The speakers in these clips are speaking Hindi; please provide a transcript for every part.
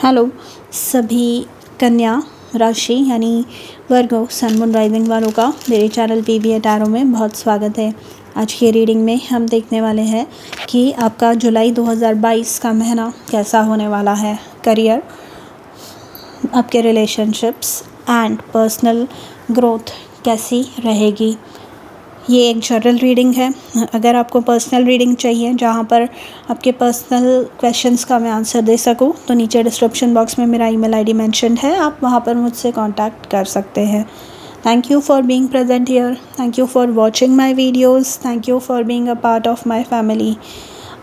हेलो सभी कन्या राशि यानी वर्गो सन मून राइजिंग वालों का मेरे चैनल पीबीए टैरो में बहुत स्वागत है। आज की रीडिंग में हम देखने वाले हैं कि आपका जुलाई 2022 का महीना कैसा होने वाला है। करियर, आपके रिलेशनशिप्स एंड पर्सनल ग्रोथ कैसी रहेगी। ये एक जनरल रीडिंग है। अगर आपको पर्सनल रीडिंग चाहिए जहाँ पर आपके पर्सनल क्वेश्चंस का मैं आंसर दे सकूँ तो नीचे डिस्क्रिप्शन बॉक्स में मेरा ईमेल आईडी मेंशन है, आप वहाँ पर मुझसे कांटेक्ट कर सकते हैं। Thank you for being present here, thank you for watching my videos, thank you for being a part of my family.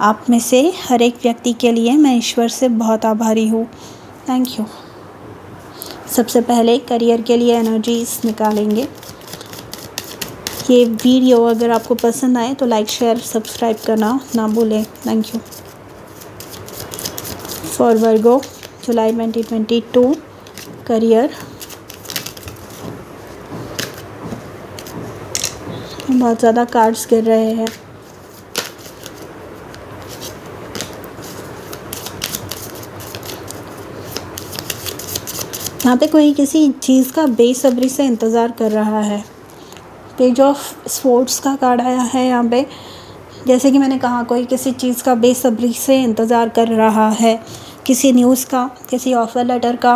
आप में से हर एक व्यक्ति के लिए मैं ईश्वर से बहुत आभारी हूँ। Thank you. सबसे पहले करियर के लिए एनर्जीज निकालेंगे। ये वीडियो अगर आपको पसंद आए तो लाइक शेयर सब्सक्राइब करना ना भूलें। Thank you. For Virgo July 2022 career, बहुत ज़्यादा कार्ड्स गिर रहे हैं। यहाँ पे कोई किसी चीज़ का बेसब्री से इंतज़ार कर रहा है। पेज ऑफ स्वॉर्ड्स का कार्ड आया है यहाँ पे। जैसे कि मैंने कहा, कोई किसी चीज़ का बेसब्री से इंतज़ार कर रहा है, किसी न्यूज़ का, किसी ऑफ़र लेटर का,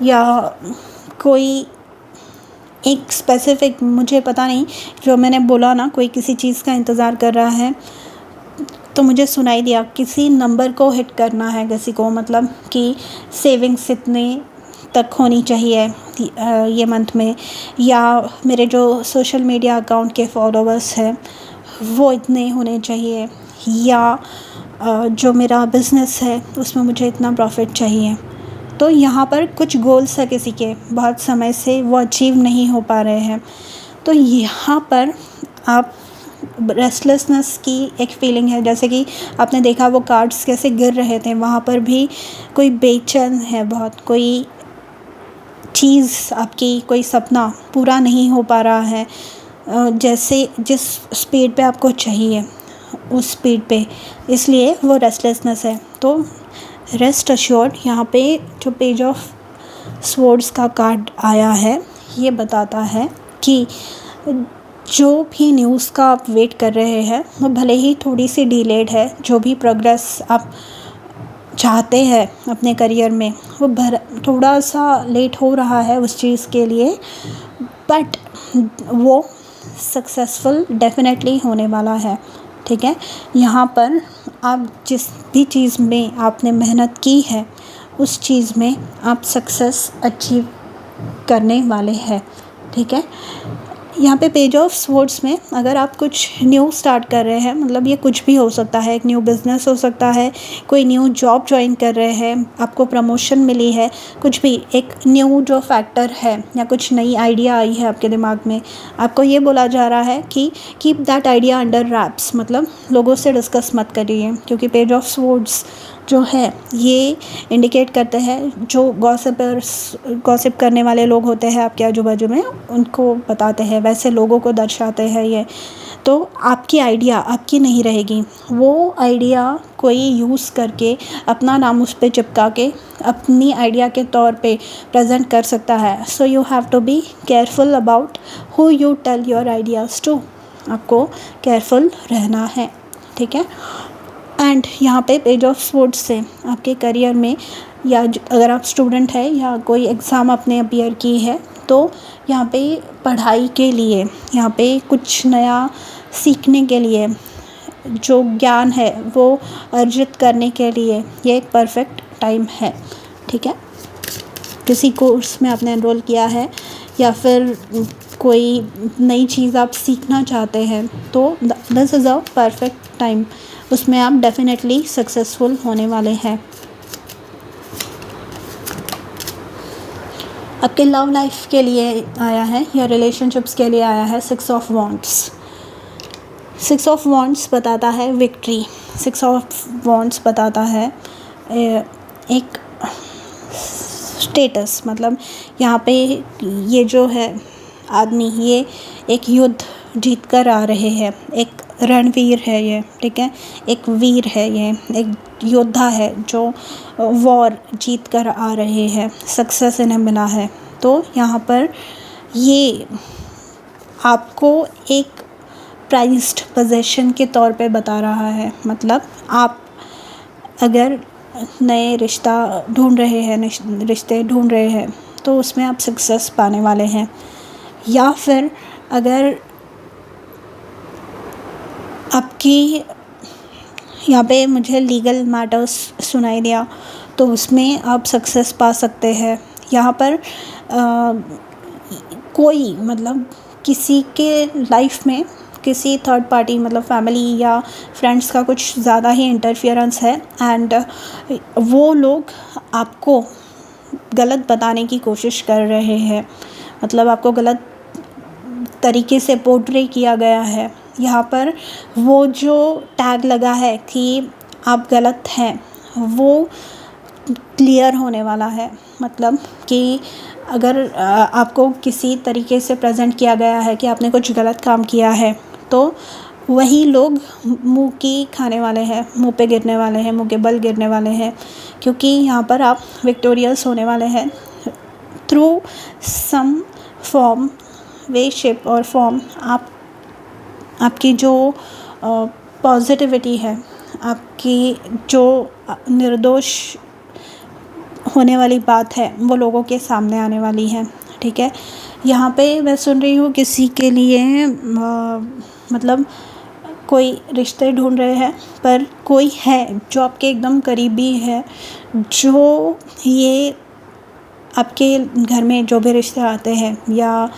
या कोई एक स्पेसिफिक, मुझे पता नहीं, जो मैंने बोला ना, कोई किसी चीज़ का इंतज़ार कर रहा है तो मुझे सुनाई दिया किसी नंबर को हिट करना है किसी को, मतलब कि सेविंग्स इतने तक होनी चाहिए ये मंथ में, या मेरे जो सोशल मीडिया अकाउंट के फॉलोअर्स हैं वो इतने होने चाहिए, या जो मेरा बिज़नेस है उसमें मुझे इतना प्रॉफिट चाहिए। तो यहाँ पर कुछ गोल्स है किसी के, बहुत समय से वो अचीव नहीं हो पा रहे हैं। तो यहाँ पर आप रेस्टलेसनेस की एक फीलिंग है, जैसे कि आपने देखा वो कार्ड्स कैसे गिर रहे थे, वहाँ पर भी कोई बेचैन है बहुत, कोई चीज़ आपकी, कोई सपना पूरा नहीं हो पा रहा है जैसे जिस स्पीड पे आपको चाहिए उस स्पीड पे, इसलिए वो रेस्टलेसनेस है। तो रेस्ट अश्योर्ड, यहाँ पे जो पेज ऑफ स्वॉर्ड्स का कार्ड आया है ये बताता है कि जो भी न्यूज़ का आप वेट कर रहे हैं वो भले ही थोड़ी सी डिलेड है, जो भी प्रोग्रेस आप चाहते हैं अपने करियर में वो थोड़ा सा लेट हो रहा है उस चीज़ के लिए, बट वो सक्सेसफुल डेफिनेटली होने वाला है। ठीक है, यहाँ पर आप जिस भी चीज़ में आपने मेहनत की है उस चीज़ में आप सक्सेस अचीव करने वाले हैं। ठीक है, यहाँ पे पेज ऑफ स्वॉर्ड्स में अगर आप कुछ न्यू स्टार्ट कर रहे हैं, मतलब ये कुछ भी हो सकता है, एक न्यू बिज़नेस हो सकता है, कोई न्यू जॉब ज्वाइन कर रहे हैं, आपको प्रमोशन मिली है, कुछ भी एक न्यू जो फैक्टर है या कुछ नई आइडिया आई है आपके दिमाग में, आपको ये बोला जा रहा है कि keep that idea under raps, मतलब लोगों से डिस्कस मत करिए, क्योंकि पेज ऑफ स्वॉर्ड्स जो है ये इंडिकेट करते हैं जो गॉसिप करने वाले लोग होते हैं आपके आजू बाजू में, उनको बताते हैं, वैसे लोगों को दर्शाते हैं ये। तो आपकी आइडिया आपकी नहीं रहेगी, वो आइडिया कोई यूज़ करके अपना नाम उस पर चिपका के अपनी आइडिया के तौर पे प्रेजेंट कर सकता है। So you have to be careful about who you tell your ideas to, आपको केयरफुल रहना है। ठीक है, एंड यहाँ पे पेज ऑफ स्वॉर्ड्स से आपके करियर में, या अगर आप स्टूडेंट है या कोई एग्ज़ाम आपने अपीयर की है तो यहाँ पे पढ़ाई के लिए, यहाँ पे कुछ नया सीखने के लिए, जो ज्ञान है वो अर्जित करने के लिए ये एक परफेक्ट टाइम है। ठीक है, किसी कोर्स में आपने एनरोल किया है या फिर कोई नई चीज़ आप सीखना चाहते हैं तो this is a perfect time, उसमें आप डेफिनेटली सक्सेसफुल होने वाले हैं। आपके लव लाइफ के लिए आया है या रिलेशनशिप्स के लिए आया है six of wands. Six of wands बताता है विक्ट्री, सिक्स ऑफ वॉन्ड्स बताता है एक स्टेटस, मतलब यहाँ पे ये जो है आदमी, ये एक युद्ध जीत कर आ रहे हैं, एक रणवीर है ये। ठीक है, एक वीर है ये, एक योद्धा है जो वॉर जीत कर आ रहे हैं, सक्सेस इन्हें मिला है। तो यहाँ पर ये आपको एक प्राइज्ड पोजेशन के तौर पे बता रहा है। मतलब आप अगर नए रिश्ता ढूंढ रहे हैं, रिश्ते ढूंढ रहे हैं, तो उसमें आप सक्सेस पाने वाले हैं। या फिर अगर आपकी यहाँ पे मुझे लीगल मैटर्स सुनाई दिया, तो उसमें आप सक्सेस पा सकते हैं। यहाँ पर कोई मतलब किसी के लाइफ में किसी थर्ड पार्टी मतलब फैमिली या फ्रेंड्स का कुछ ज़्यादा ही इंटरफियरेंस है, एंड वो लोग आपको गलत बताने की कोशिश कर रहे हैं। मतलब आपको गलत तरीके से पोर्ट्रे किया गया है। यहाँ पर वो जो टैग लगा है कि आप गलत हैं, वो क्लियर होने वाला है। मतलब कि अगर आपको किसी तरीके से प्रेजेंट किया गया है कि आपने कुछ गलत काम किया है, तो वही लोग मुंह की खाने वाले हैं, मुंह पे गिरने वाले हैं, मुंह के बल गिरने वाले हैं, क्योंकि यहाँ पर आप विक्टोरियस होने वाले हैं थ्रू सम फॉर्म, वे, शेप और फॉर्म। आपकी जो पॉजिटिविटी है, आपकी जो निर्दोष होने वाली बात है, वो लोगों के सामने आने वाली है। ठीक है, यहाँ पे मैं सुन रही हूँ किसी के लिए मतलब कोई रिश्ते ढूंढ रहे हैं, पर कोई है जो आपके एकदम करीबी है, जो ये आपके घर में जो भी रिश्ते आते हैं, या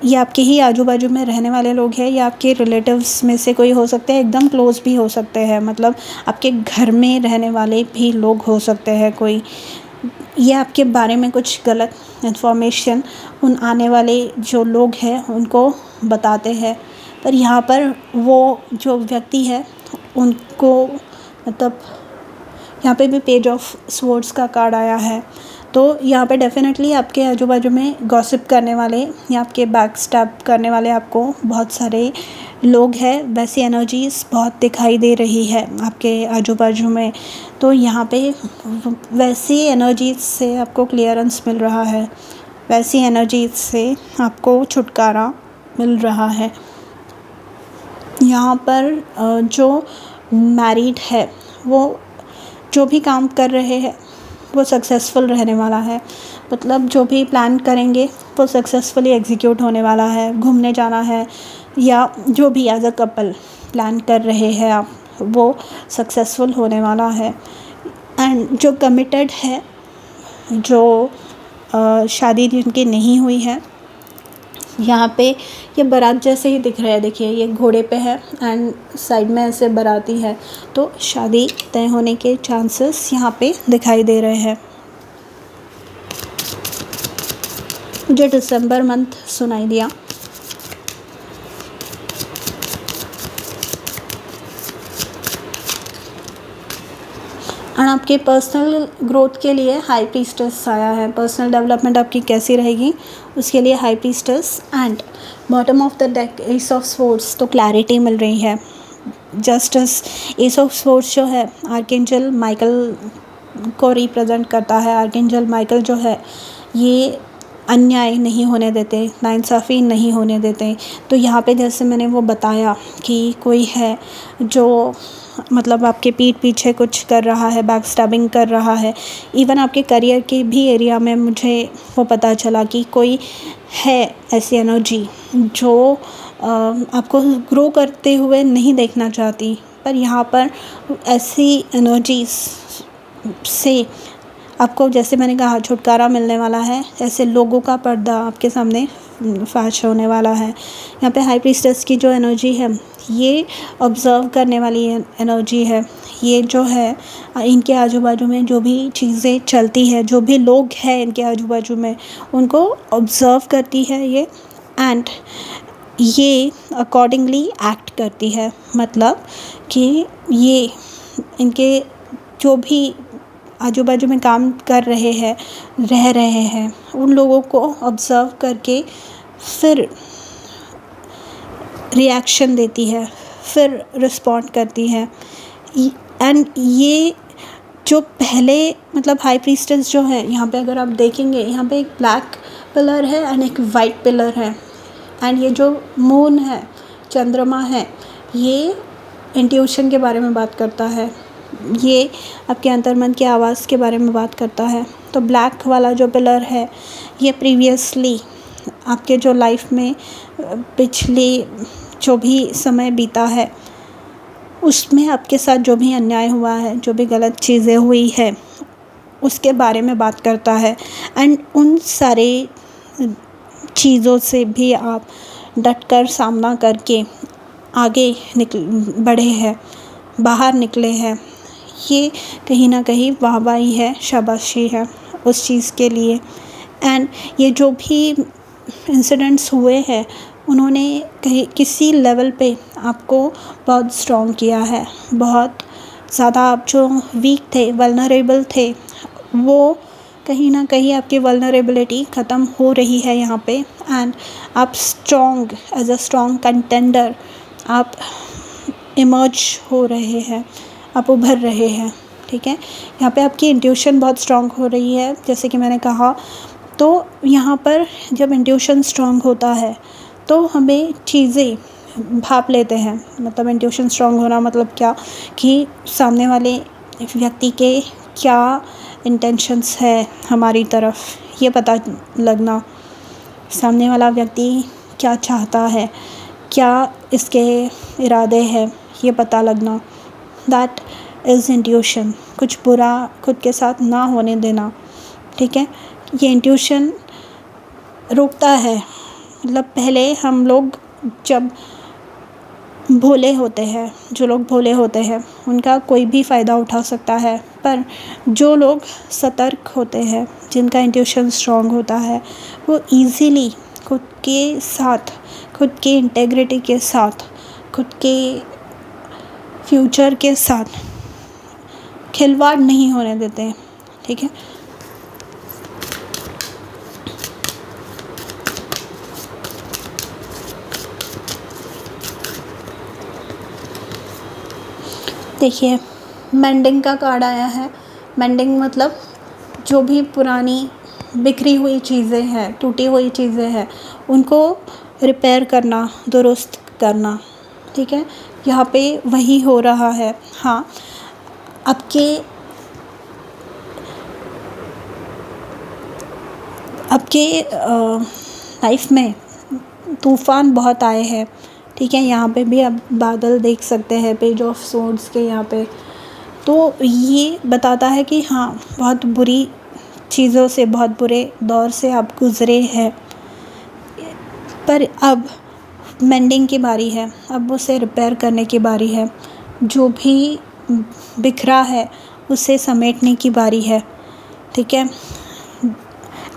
ये आपके ही आजू बाजू में रहने वाले लोग हैं, या आपके रिलेटिव्स में से कोई हो सकते हैं, एकदम क्लोज भी हो सकते हैं। मतलब आपके घर में रहने वाले भी लोग हो सकते हैं कोई। ये आपके बारे में कुछ गलत इन्फॉर्मेशन उन आने वाले जो लोग हैं उनको बताते हैं। पर यहाँ पर वो जो व्यक्ति है उनको मतलब यहाँ पे भी पेज ऑफ स्वॉर्ड्स का कार्ड आया है। तो यहाँ पे डेफिनेटली आपके आजू बाजू में गॉसिप करने वाले या आपके बैक स्टैब करने वाले आपको बहुत सारे लोग हैं। वैसी एनर्जीज़ बहुत दिखाई दे रही है आपके आजू बाजू में। तो यहाँ पे वैसी एनर्जीज से आपको क्लियरेंस मिल रहा है, वैसी एनर्जीज से आपको छुटकारा मिल रहा है। यहाँ पर जो मैरिड है, वो जो भी काम कर रहे हैं वो सक्सेसफुल रहने वाला है। मतलब जो भी प्लान करेंगे वो सक्सेसफुली एग्जीक्यूट होने वाला है। घूमने जाना है या जो भी एज अ कपल प्लान कर रहे हैं आप, वो सक्सेसफुल होने वाला है। एंड जो कमिटेड है, जो शादी जिनकी नहीं हुई है, यहाँ पे ये बारात जैसे ही दिख रहा है। देखिए ये घोड़े पे है एंड साइड में ऐसे बाराती है, तो शादी तय होने के चांसेस यहाँ पे दिखाई दे रहे हैं। मुझे दिसंबर मंथ सुनाई दिया। एंड आपके पर्सनल ग्रोथ के लिए हाई प्रीस्टेस आया है। पर्सनल डेवलपमेंट आपकी कैसी रहेगी उसके लिए high priestess. And bottom of the deck S of swords, तो क्लैरिटी मिल रही है। जस्टिस, एस ऑफ स्वॉर्ड्स जो है आर्कएंजल माइकल को रिप्रेजेंट करता है। आर्कएंजल माइकल जो है ये अन्याय नहीं होने देते, नाइंसाफ़ी नहीं होने देते। तो यहाँ पे जैसे मैंने वो बताया कि कोई है जो मतलब आपके पीठ पीछे कुछ कर रहा है, बैक स्टैबिंग कर रहा है। इवन आपके करियर के भी एरिया में मुझे वो पता चला कि कोई है ऐसी एनर्जी जो आपको ग्रो करते हुए नहीं देखना चाहती। पर यहाँ पर ऐसी एनर्जीज से आपको, जैसे मैंने कहा, छुटकारा मिलने वाला है। ऐसे लोगों का पर्दा आपके सामने फैश होने वाला है। यहाँ पे हाई प्रीस्टेस की जो एनर्जी है ये ऑब्ज़र्व करने वाली एनर्जी है। ये जो है इनके आजू बाजू में जो भी चीज़ें चलती है, जो भी लोग हैं इनके आजू बाजू में, उनको ऑब्ज़र्व करती है ये। एंड ये अकॉर्डिंगली एक्ट करती है। मतलब कि ये इनके जो भी आजू बाजू में काम कर रहे हैं, रह रहे हैं, उन लोगों को ऑब्ज़र्व करके फिर रिएक्शन देती है, फिर रिस्पॉन्ड करती है। एंड ये जो पहले मतलब हाई प्रीस्टेस जो है, यहाँ पे अगर आप देखेंगे, यहाँ पे एक ब्लैक पिलर है एंड एक वाइट पिलर है। एंड ये जो मून है, चंद्रमा है, ये इंट्यूशन के बारे में बात करता है, ये आपके अंतर्मन की आवाज़ के बारे में बात करता है। तो ब्लैक वाला जो पिलर है, ये प्रीवियसली आपके जो लाइफ में पिछले जो भी समय बीता है, उसमें आपके साथ जो भी अन्याय हुआ है, जो भी गलत चीज़ें हुई है, उसके बारे में बात करता है। एंड उन सारे चीज़ों से भी आप डट कर सामना करके आगे बढ़े हैं, बाहर निकले हैं। ये कहीं ना कहीं वाहवाही है, शाबाशी है उस चीज़ के लिए। एंड ये जो भी इंसिडेंट्स हुए हैं, उन्होंने कहीं किसी लेवल पे आपको बहुत स्ट्रॉन्ग किया है। बहुत ज़्यादा आप जो वीक थे, वल्नरेबल थे, वो कहीं ना कहीं आपकी वल्नरेबिलिटी ख़त्म हो रही है यहाँ पे। एंड आप strong, as a strong contender आप इमर्ज हो रहे हैं, आप उभर रहे हैं। ठीक है, यहाँ पे आपकी इंट्यूशन बहुत स्ट्रॉन्ग हो रही है, जैसे कि मैंने कहा। तो यहाँ पर जब इंट्यूशन स्ट्रॉन्ग होता है तो हमें चीज़ें भाप लेते हैं। मतलब इंट्यूशन स्ट्रॉन्ग होना मतलब क्या, कि सामने वाले व्यक्ति के क्या इंटेंशंस है हमारी तरफ, ये पता लगना। सामने वाला व्यक्ति क्या चाहता है, क्या इसके इरादे हैं, ये पता लगना। That is intuition. कुछ बुरा खुद के साथ ना होने देना। ठीक है, ये इंट्यूशन रोकता है। मतलब पहले हम लोग जब भोले होते हैं, जो लोग भोले होते हैं, उनका कोई भी फ़ायदा उठा सकता है। पर जो लोग सतर्क होते हैं, जिनका इंट्यूशन स्ट्रॉन्ग होता है, वो ईज़िली खुद के साथ, खुद की इंटेग्रिटी के साथ, खुद के फ्यूचर के साथ खिलवाड़ नहीं होने देते। ठीक है, देखिए मेंडिंग का कार्ड आया है। मेंडिंग मतलब जो भी पुरानी बिखरी हुई चीज़ें हैं, टूटी हुई चीज़ें हैं, उनको रिपेयर करना, दुरुस्त करना। ठीक है, यहाँ पे वही हो रहा है। हाँ, आपके लाइफ में तूफ़ान बहुत आए हैं। ठीक है, यहाँ पे भी आप बादल देख सकते हैं, पेज ऑफ सोर्ड्स के यहाँ पे। तो ये बताता है कि हाँ, बहुत बुरी चीज़ों से, बहुत बुरे दौर से आप गुज़रे हैं, पर अब मेंडिंग की बारी है, अब उसे रिपेयर करने की बारी है। जो भी बिखरा है उसे समेटने की बारी है। ठीक है,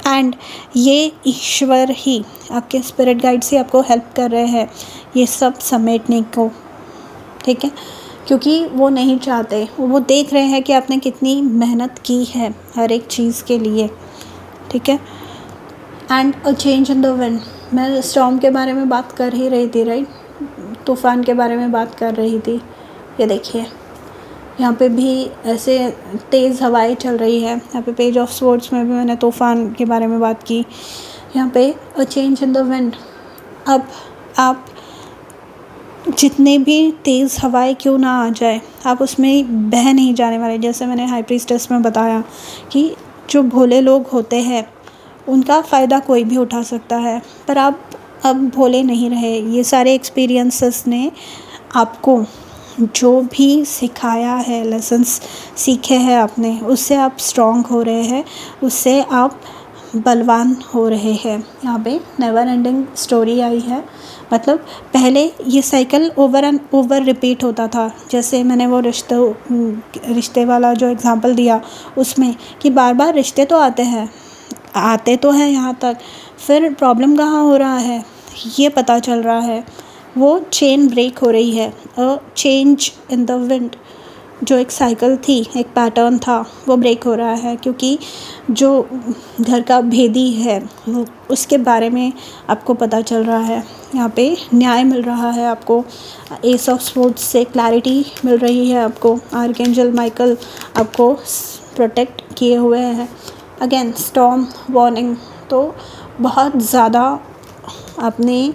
एंड ये ईश्वर ही, आपके स्पिरिट गाइड्स ही आपको हेल्प कर रहे हैं ये सब समेटने को। ठीक है, क्योंकि वो नहीं चाहते, वो देख रहे हैं कि आपने कितनी मेहनत की है हर एक चीज़ के लिए। ठीक है, and a change in the wind. मैं स्टॉर्म के बारे में बात कर ही रही थी, राइट, तूफ़ान के बारे में बात कर रही थी। ये देखिए, यहाँ पे भी ऐसे तेज़ हवाएं चल रही है। यहाँ पे पेज ऑफ स्वॉर्ड्स में भी मैंने तूफ़ान के बारे में बात की। यहाँ पे अ चेंज इन द विंड। अब आप जितने भी तेज़ हवाएं क्यों ना आ जाए, आप उसमें बह नहीं जाने वाले। जैसे मैंने हाई प्रीस्टेस में बताया कि जो भोले लोग होते हैं, उनका फ़ायदा कोई भी उठा सकता है, पर आप अब भोले नहीं रहे। ये सारे एक्सपीरियंसेस ने आपको जो भी सिखाया है, लेसन्स सीखे हैं आपने, उससे आप स्ट्रॉन्ग हो रहे हैं, उससे आप बलवान हो रहे हैं। यहाँ पे नेवर एंडिंग स्टोरी आई है। मतलब पहले ये cycle over and over repeat होता था। जैसे मैंने वो रिश्ते वाला जो एग्ज़ाम्पल दिया उसमें, कि बार बार रिश्ते तो आते तो हैं यहाँ तक, फिर प्रॉब्लम कहाँ हो रहा है ये पता चल रहा है। वो चेन ब्रेक हो रही है। अ चेंज इन द विंड जो एक साइकिल थी, एक पैटर्न था, वो ब्रेक हो रहा है, क्योंकि जो घर का भेदी है उसके बारे में आपको पता चल रहा है। यहाँ पे न्याय मिल रहा है आपको। एस ऑफ स्वॉर्ड्स से क्लैरिटी मिल रही है आपको। आर्कएंजल माइकल आपको प्रोटेक्ट किए हुए हैं। अगेन स्टॉर्म वार्निंग, तो बहुत ज़्यादा आपने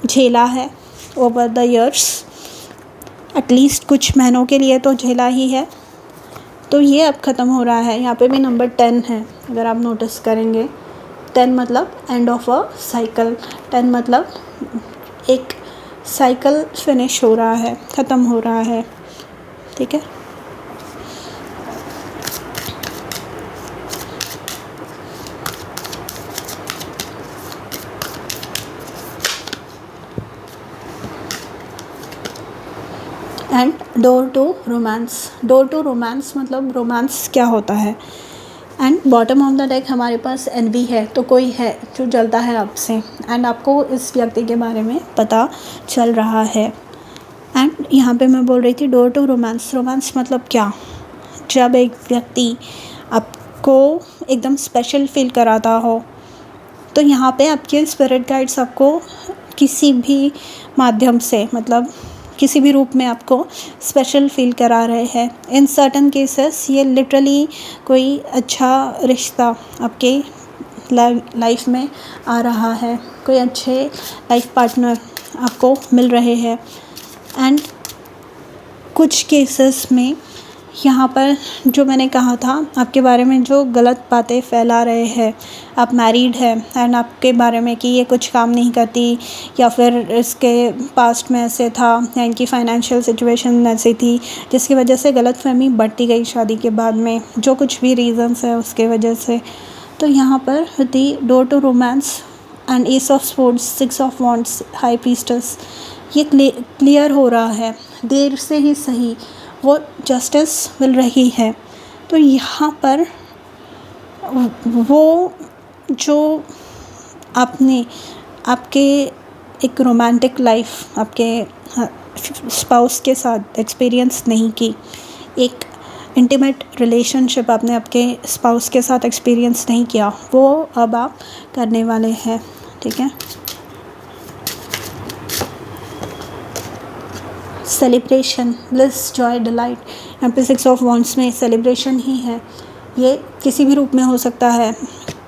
झेला है ओवर द ईयर्स, एटलीस्ट कुछ महीनों के लिए तो झेला ही है। तो ये अब ख़त्म हो रहा है। यहाँ पे भी नंबर 10 है, अगर आप नोटिस करेंगे। 10 मतलब एंड ऑफ अ साइकिल। 10 मतलब एक साइकिल फिनिश हो रहा है, ख़त्म हो रहा है। ठीक है। And door to romance. Door to romance मतलब रोमांस क्या होता है। And bottom of the deck हमारे पास एनवी है, तो कोई है जो जलता है आपसे, एंड आपको इस व्यक्ति के बारे में पता चल रहा है। एंड यहाँ पे मैं बोल रही थी डोर टू रोमांस। रोमांस मतलब क्या, जब एक व्यक्ति आपको एकदम स्पेशल फील कराता हो, तो यहाँ पे आपके स्पिरिट गाइड्स आपको किसी भी माध्यम से, मतलब किसी भी रूप में आपको स्पेशल फील करा रहे हैं। इन सर्टन केसेस ये लिटरली कोई अच्छा रिश्ता आपके लाइफ में आ रहा है, कोई अच्छे लाइफ पार्टनर आपको मिल रहे हैं। एंड कुछ केसेस में यहाँ पर जो मैंने कहा था आपके बारे में, जो गलत बातें फैला रहे हैं, आप मैरिड है एंड आपके बारे में कि ये कुछ काम नहीं करती, या फिर इसके पास्ट में ऐसे था, या इनकी फाइनेंशियल सिचुएशन ऐसी थी, जिसकी वजह से गलतफहमी बढ़ती गई शादी के बाद में, जो कुछ भी रीज़न्स है उसके वजह से। तो यहाँ पर the door to romance and ace of swords, 6 of wands, high priestess, ये क्लियर हो रहा है। देर से ही सही वो जस्टिस मिल रही है। तो यहाँ पर वो जो आपने आपके एक रोमांटिक लाइफ आपके स्पाउस के साथ एक्सपीरियंस नहीं की, एक इंटीमेट रिलेशनशिप आपने आपके स्पाउस के साथ एक्सपीरियंस नहीं किया, वो अब आप करने वाले हैं। ठीक है। सेलिब्रेशन, ब्लिस, जॉय, डिलाइट, यहाँ पे 6 ऑफ वॉन्ड्स में सेलिब्रेशन ही है। ये किसी भी रूप में हो सकता है,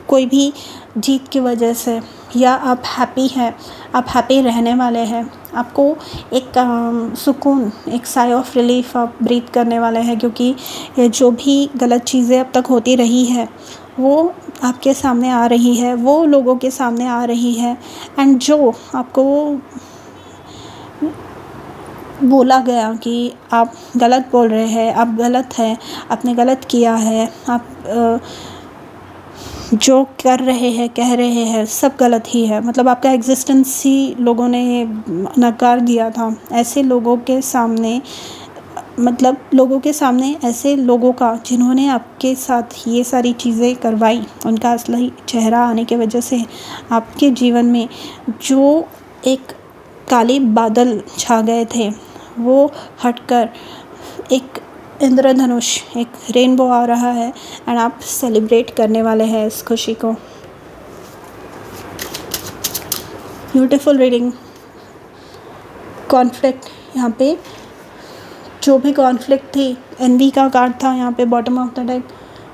कोई भी जीत की वजह से, या आप हैप्पी हैं, आप हैप्पी रहने वाले हैं, आपको एक सुकून, एक साई ऑफ रिलीफ आप ब्रीथ करने वाले हैं, क्योंकि ये जो भी गलत चीज़ें अब तक होती रही है वो आपके सामने आ रही है, वो लोगों के सामने आ रही है। एंड जो आपको बोला गया कि आप गलत बोल रहे हैं, आप गलत हैं, आपने गलत किया है, आप जो कर रहे हैं, कह रहे हैं, सब गलत ही है, मतलब आपका एग्जिस्टेंस ही लोगों ने नकार दिया था। ऐसे लोगों के सामने, मतलब लोगों के सामने ऐसे लोगों का जिन्होंने आपके साथ ये सारी चीज़ें करवाई, उनका असली चेहरा आने की वजह से आपके जीवन में जो एक काले बादल छा गए थे वो हटकर एक इंद्रधनुष, एक रेनबो आ रहा है, एंड आप सेलिब्रेट करने वाले हैं इस खुशी को। Beautiful reading. कॉन्फ्लिक्ट, यहाँ पे जो भी कॉन्फ्लिक्ट थी, एनवी का कार्ड था यहाँ पे बॉटम ऑफ द डेक,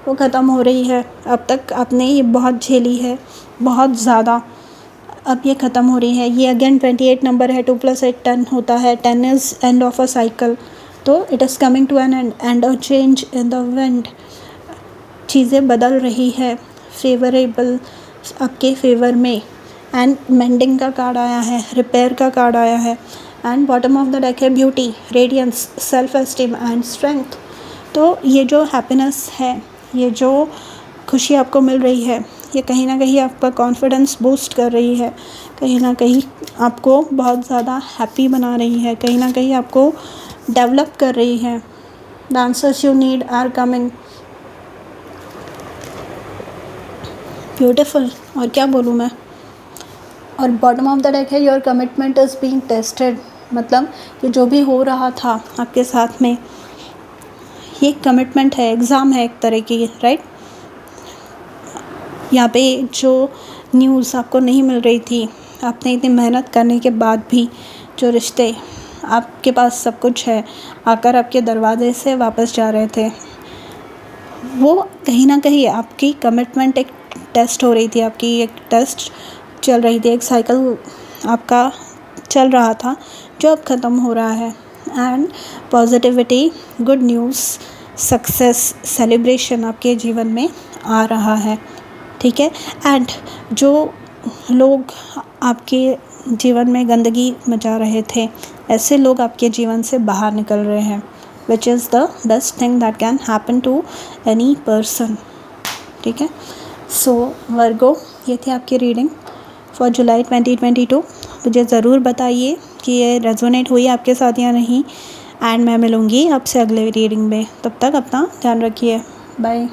वो ख़त्म हो रही है। अब तक आपने ये बहुत झेली है, बहुत ज़्यादा, अब ये ख़त्म हो रही है। ये अगेन 28 नंबर है, 2 + 8 10 होता है। 10 is end of a cycle, तो it is coming to an end a change in the wind. चीज़ें बदल रही है फेवरेबल, आपके फेवर में। एंड मेंडिंग का कार्ड आया है, रिपेयर का कार्ड आया है। And bottom of the deck है beauty, radiance, self esteem and strength. तो ये जो हैप्पीनेस है, ये जो खुशी आपको मिल रही है, ये कहीं ना कहीं आपका कॉन्फिडेंस बूस्ट कर रही है, कहीं ना कहीं आपको बहुत ज़्यादा हैप्पी बना रही है, कहीं ना कहीं आपको डेवलप कर रही है। The answers you need are coming. Beautiful, और क्या बोलूँ मैं। और बॉटम ऑफ द डेक है your commitment is being tested, मतलब कि जो भी हो रहा था आपके साथ में, ये कमिटमेंट है, एग्ज़ाम है एक तरह की, राइट। यहाँ पे जो न्यूज़ आपको नहीं मिल रही थी, आपने इतनी मेहनत करने के बाद भी जो रिश्ते आपके पास सब कुछ है आकर आपके दरवाजे से वापस जा रहे थे, वो कहीं ना कहीं आपकी कमिटमेंट एक टेस्ट हो रही थी, आपकी एक टेस्ट चल रही थी, एक साइकिल आपका चल रहा था जो अब ख़त्म हो रहा है। And positivity, good news, success, celebration आपके जीवन में आ रहा है, ठीक है। एंड जो लोग आपके जीवन में गंदगी मचा रहे थे, ऐसे लोग आपके जीवन से बाहर निकल रहे हैं, which is the best thing that can happen to any person, ठीक है। सो वर्गो, ये थी आपकी रीडिंग फॉर जुलाई 2022। मुझे ज़रूर बताइए कि ये रेजोनेट हुई आपके साथ या नहीं। एंड मैं मिलूँगी आपसे अगले रीडिंग में, तब तक अपना ध्यान रखिए, बाय।